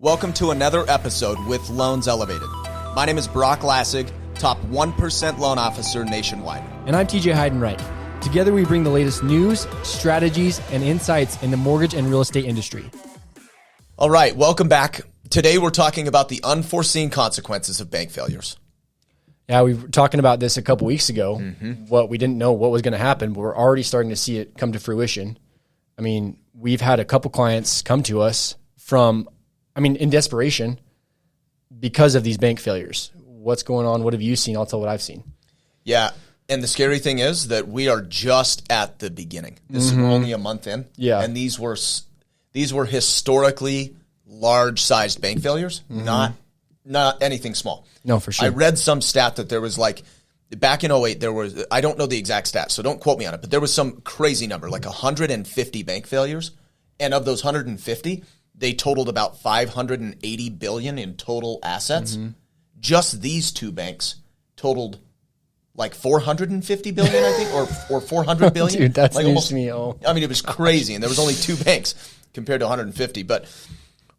Welcome to another episode with Loans Elevated. My name is Broch Lassig, top 1% loan officer nationwide. And I'm TJ Heidenreich. Together we bring the latest news, strategies, and insights in the mortgage and real estate industry. All right, welcome back. Today we're talking about the unforeseen consequences of bank failures. Yeah, we were talking about this a couple weeks ago. What we didn't know what was going to happen, but we're already starting to see it come to fruition. I mean, we've had a couple clients come to us in desperation because of these bank failures. What's going on? What have you seen? I'll tell what I've seen. Yeah, and the scary thing is that we are just at the beginning. This is only a month in. Yeah. And these were historically large-sized bank failures, not anything small. No, for sure. I read some stat that there was back in 2008, there was, I don't know the exact stat, so don't quote me on it, but there was some crazy number, like 150 bank failures. And of those 150, they totaled about $580 billion in total assets. Just these two banks totaled like $450 billion, I think, or $400 billion. Dude, that's like news to me. I mean, it was crazy, and there was only two banks compared to 150. But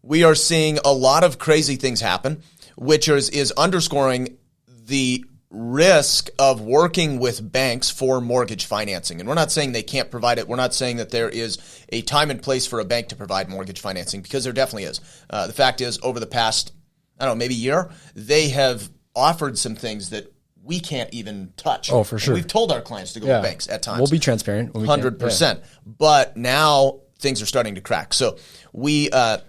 we are seeing a lot of crazy things happen, which is underscoring the risk of working with banks for mortgage financing. And we're not saying they can't provide it. We're not saying that there is a time and place for a bank to provide mortgage financing, because there definitely is. The fact is, over the past, maybe year, they have offered some things that we can't even touch. Oh, for sure. And we've told our clients to go to banks at times. We'll be transparent. 100%. But now things are starting to crack. So well,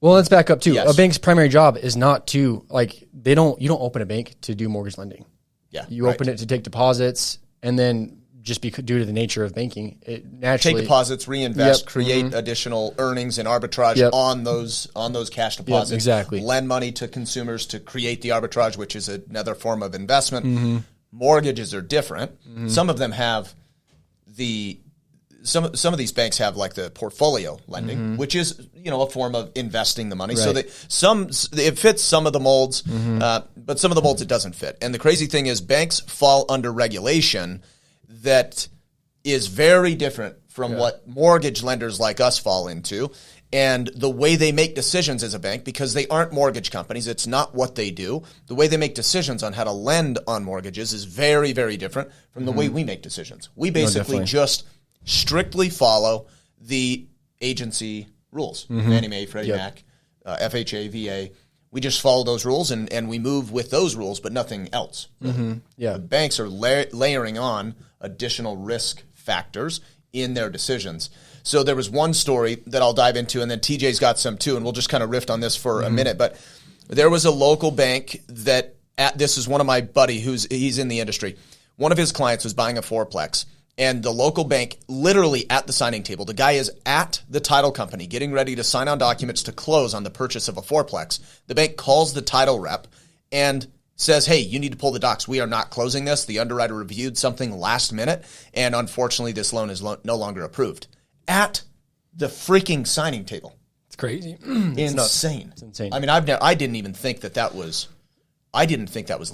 let's back up too. Yes. A bank's primary job is not to you don't open a bank to do mortgage lending. Yeah, you open it to take deposits, and then just due to the nature of banking, it naturally take deposits, reinvest, create additional earnings and arbitrage on those cash deposits. Exactly. Lend money to consumers to create the arbitrage, which is another form of investment. Mortgages are different. Some of them have some of these banks have like the portfolio lending, which is a form of investing the money. Right. So it fits some of the molds, but some of the molds it doesn't fit. And the crazy thing is, banks fall under regulation that is very different from what mortgage lenders like us fall into. And the way they make decisions as a bank, because they aren't mortgage companies, it's not what they do. The way they make decisions on how to lend on mortgages is very, very different from the way we make decisions. We basically just strictly follow the agency rules, Fannie Mae, Freddie Mac, FHA, VA. We just follow those rules and we move with those rules, but nothing else. The banks are layering on additional risk factors in their decisions. So there was one story that I'll dive into, and then TJ's got some too, and we'll just kind of riff on this for a minute. But there was a local bank this is one of my buddy he's in the industry. One of his clients was buying a fourplex. And the local bank, literally at the signing table, the guy is at the title company getting ready to sign on documents to close on the purchase of a fourplex. The bank calls the title rep and says, hey, you need to pull the docs. We are not closing this. The underwriter reviewed something last minute, and unfortunately this loan is no longer approved. At the freaking signing table. It's crazy. Insane. It's insane. I mean, I didn't even think that was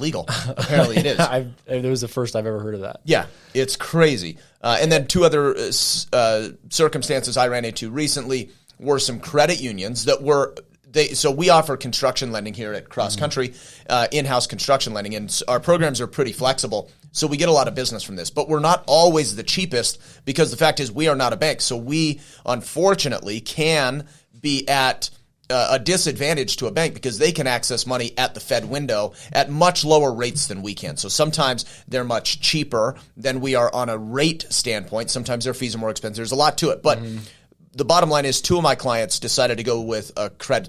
legal. Apparently it is. It was the first I've ever heard of that. Yeah, it's crazy. And then two other circumstances I ran into recently were some credit unions that were so we offer construction lending here at CrossCountry, in-house construction lending, and our programs are pretty flexible. So we get a lot of business from this, but we're not always the cheapest, because the fact is we are not a bank. So we unfortunately can be at a disadvantage to a bank, because they can access money at the Fed window at much lower rates than we can. So sometimes they're much cheaper than we are on a rate standpoint. Sometimes their fees are more expensive. There's a lot to it. But the bottom line is, two of my clients decided to go with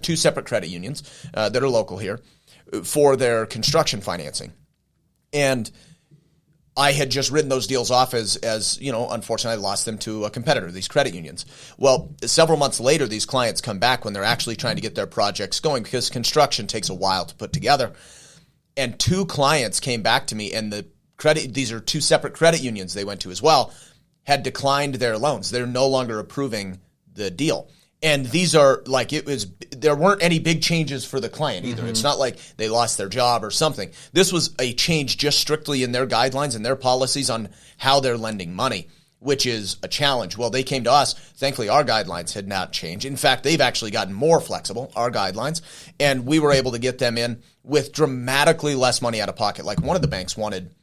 two separate credit unions that are local here for their construction financing. And I had just written those deals off as unfortunately I lost them to a competitor, these credit unions. Well, several months later, these clients come back when they're actually trying to get their projects going, because construction takes a while to put together. And two clients came back to me, and these are two separate credit unions they went to as well, had declined their loans. They're no longer approving the deal. And these are there weren't any big changes for the client either. It's not like they lost their job or something. This was a change just strictly in their guidelines and their policies on how they're lending money. which is a challenge. Well, they came to us. Thankfully, our guidelines had not changed. In fact, they've actually gotten more flexible, our guidelines, and we were able to get them in with dramatically less money out of pocket. Like one of the banks wanted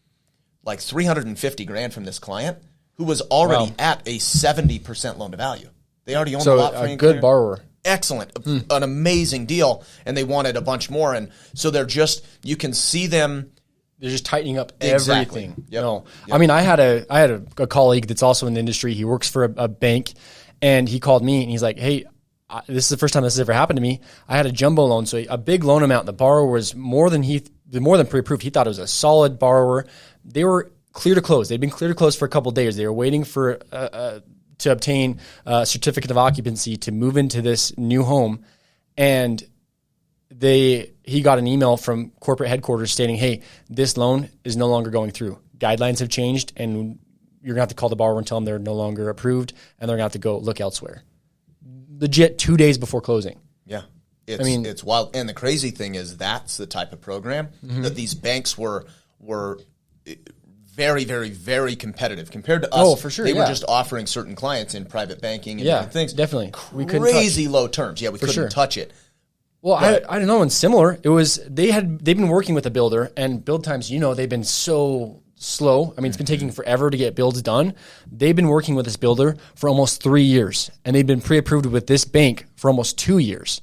like $350,000 from this client who was already at a 70% loan to value. They already owned the lot. So a good borrower. Excellent, an amazing deal, and they wanted a bunch more. And so they're just, you can see them. They're just tightening up Exactly. everything. Yep. No, Yep. I mean, I had a colleague that's also in the industry. He works for a bank, and he called me and he's like, "Hey, this is the first time this has ever happened to me. I had a jumbo loan, so a big loan amount. The borrower was more than pre-approved. He thought it was a solid borrower. They were clear to close. They'd been clear to close for a couple of days. They were waiting for to obtain a certificate of occupancy to move into this new home, and he got an email from corporate headquarters stating, "Hey, this loan is no longer going through. Guidelines have changed, and you're gonna have to call the borrower and tell them they're no longer approved, and they're gonna have to go look elsewhere." Legit 2 days before closing. Yeah. It's wild. And the crazy thing is that's the type of program that these banks were very, very, very competitive compared to us. Oh, for sure. They were just offering certain clients in private banking and different things. Definitely. Crazy low terms. Yeah, we couldn't touch it. Well, I don't know. And similar, it was they've been working with a builder, and build times, they've been so slow. I mean, it's been taking forever to get builds done. They've been working with this builder for almost 3 years, and they've been pre-approved with this bank for almost 2 years.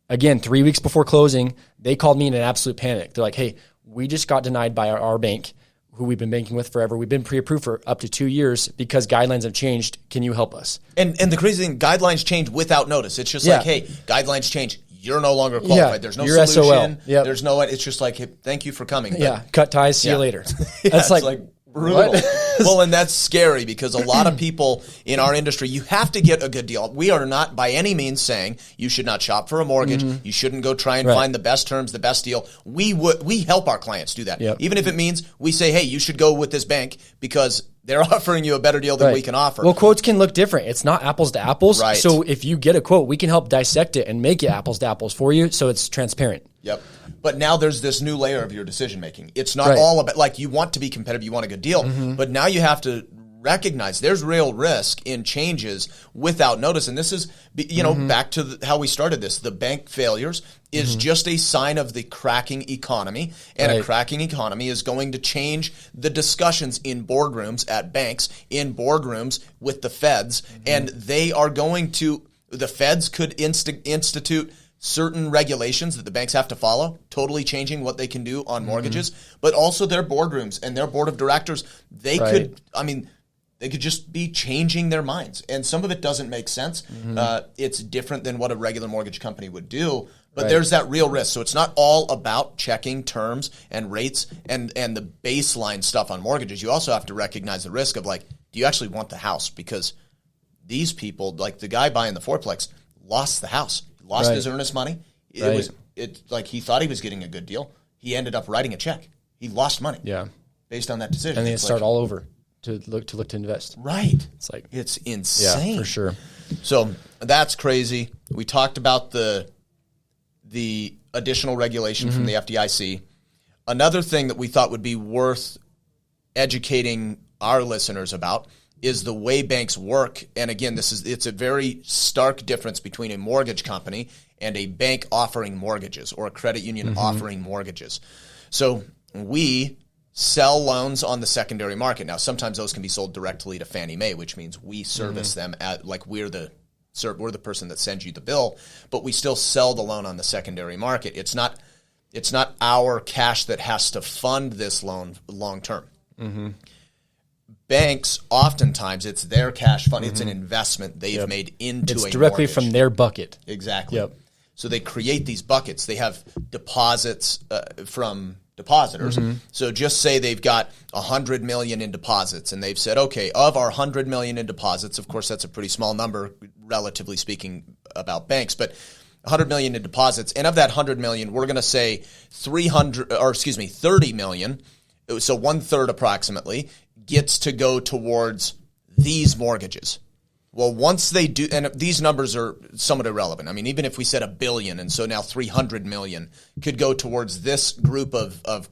Again, 3 weeks before closing, they called me in an absolute panic. They're like, "Hey, we just got denied by our bank, who we've been banking with forever. We've been pre-approved for up to 2 years because guidelines have changed. Can you help us?" And the crazy thing, guidelines change without notice. It's just like, hey, guidelines change. You're no longer qualified. There's no solution. SOL. Yep. There's no. It's just like, hey, thank you for coming. Cut ties. See you later. That's like brutal. Well, and that's scary because a lot of people in our industry, you have to get a good deal. We are not by any means saying you should not shop for a mortgage. You shouldn't go try and find the best terms, the best deal. We help our clients do that. Yep. Even if it means we say, hey, you should go with this bank because they're offering you a better deal than we can offer. Well, quotes can look different. It's not apples to apples. Right. So if you get a quote, we can help dissect it and make it apples to apples for you so it's transparent. Yep. But now there's this new layer of your decision making. It's not all about, like, you want to be competitive, you want a good deal, but now you have to recognize there's real risk in changes without notice. And this is, back to how we started this. The bank failures is just a sign of the cracking economy. And a cracking economy is going to change the discussions in boardrooms at banks, in boardrooms with the feds. And they are going to, the feds could institute certain regulations that the banks have to follow, totally changing what they can do on mortgages, but also their boardrooms and their board of directors, they could just be changing their minds. And some of it doesn't make sense. It's different than what a regular mortgage company would do, but there's that real risk. So it's not all about checking terms and rates and the baseline stuff on mortgages. You also have to recognize the risk of, like, do you actually want the house? Because these people, like the guy buying the fourplex, lost the house. Lost his earnest money. It like he thought he was getting a good deal. He ended up writing a check. He lost money. Based on that decision. And then start all over to look to invest. Right. It's insane. Yeah, for sure. So that's crazy. We talked about the additional regulation from the FDIC. Another thing that we thought would be worth educating our listeners about is the way banks work. And again, it's a very stark difference between a mortgage company and a bank offering mortgages or a credit union offering mortgages. So we sell loans on the secondary market. Now, sometimes those can be sold directly to Fannie Mae, which means we service them at, like, we're the person that sends you the bill, but we still sell the loan on the secondary market. It's not our cash that has to fund this loan long term. Banks, oftentimes, it's their cash fund. It's an investment they've made into a mortgage. It's directly from their bucket. Exactly. Yep. So they create these buckets. They have deposits from depositors. So just say they've got $100 million in deposits, and they've said, okay, of our $100 million in deposits, of course, that's a pretty small number, relatively speaking, about banks, but $100 million in deposits, and of that $100 million, we're going to say $30 million, so 1/3 approximately, gets to go towards these mortgages. Well, once they do, and these numbers are somewhat irrelevant. I mean, even if we said $1 billion, and so now $300 million could go towards this group of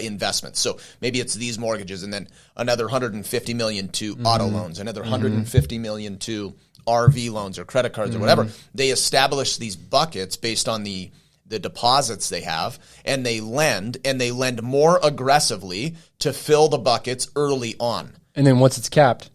investments. So maybe it's these mortgages and then another 150 million to auto loans, another 150 million to RV loans or credit cards or whatever. They establish these buckets based on the deposits they have, and they lend more aggressively to fill the buckets early on. And then once it's capped,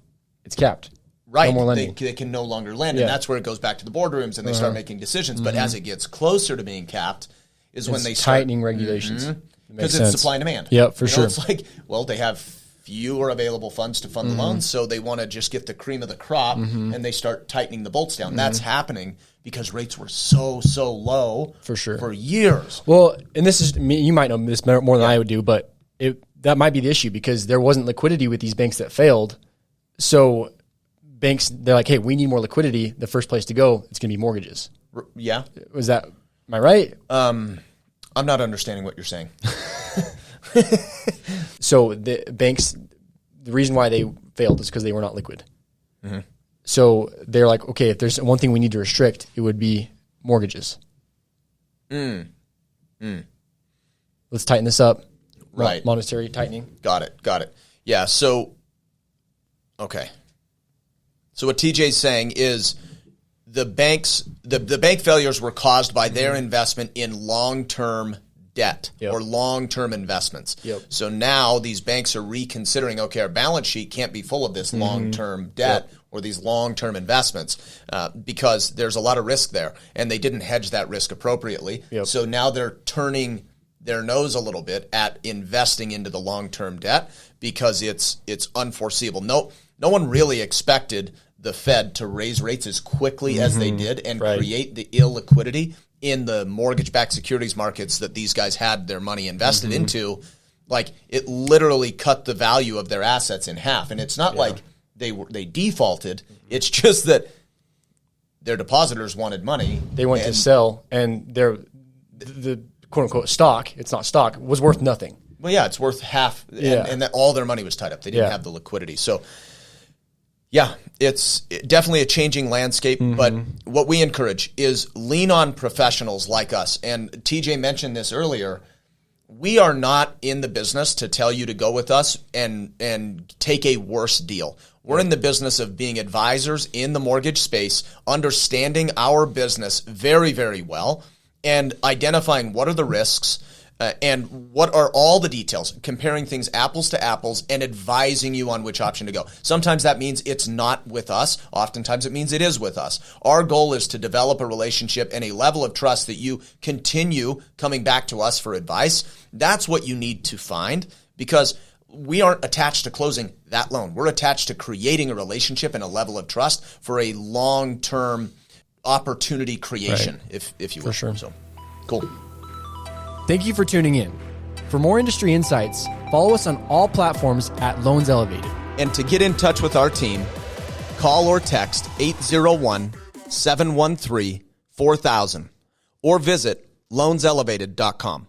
it's capped. Right. No more lending. They can no longer lend, and that's where it goes back to the boardrooms and they start making decisions. But as it gets closer to being capped is when they start tightening regulations. Because it's supply and demand. Yeah, for sure. It's like, well, they have fewer available funds to fund the loans, so they want to just get the cream of the crop, and they start tightening the bolts down. That's happening because rates were so low for sure for years. Well, and this is, you might know this more than I would do, but that might be the issue because there wasn't liquidity with these banks that failed. So banks, they're like, hey, we need more liquidity. The first place to go, it's going to be mortgages. Yeah. Am I right? I'm not understanding what you're saying. So the banks, the reason why they failed is because they were not liquid. So they're like, okay, if there's one thing we need to restrict, it would be mortgages. Let's tighten this up. Right. Monetary tightening. Got it. Yeah. So, okay. So what TJ's saying is the bank failures were caused by their investment in long-term debt or long-term investments. So now these banks are reconsidering, okay, our balance sheet can't be full of this long-term debt or these long-term investments because there's a lot of risk there, and they didn't hedge that risk appropriately. So now they're turning their nose a little bit at investing into the long-term debt because it's unforeseeable. No one really expected the Fed to raise rates as quickly as they did and create the illiquidity in the mortgage-backed securities markets that these guys had their money invested into. Like, it literally cut the value of their assets in half. And it's not like they defaulted. It's just that their depositors wanted money. They went to sell, and the quote-unquote stock, it's not stock, was worth nothing. Well, yeah, it's worth half, and that all their money was tied up. They didn't have the liquidity. So, yeah, it's definitely a changing landscape, but what we encourage is lean on professionals like us. And TJ mentioned this earlier. We are not in the business to tell you to go with us and take a worse deal. We're in the business of being advisors in the mortgage space, understanding our business very, very well, and identifying what are the risks, and what are all the details, comparing things apples to apples and advising you on which option to go. Sometimes that means it's not with us. Oftentimes it means it is with us. Our goal is to develop a relationship and a level of trust that you continue coming back to us for advice. That's what you need to find, because we aren't attached to closing that loan. We're attached to creating a relationship and a level of trust for a long-term opportunity creation, if you will. For sure. So, cool. Thank you for tuning in. For more industry insights, follow us on all platforms at Loans Elevated. And to get in touch with our team, call or text 801-713-4000 or visit loanselevated.com.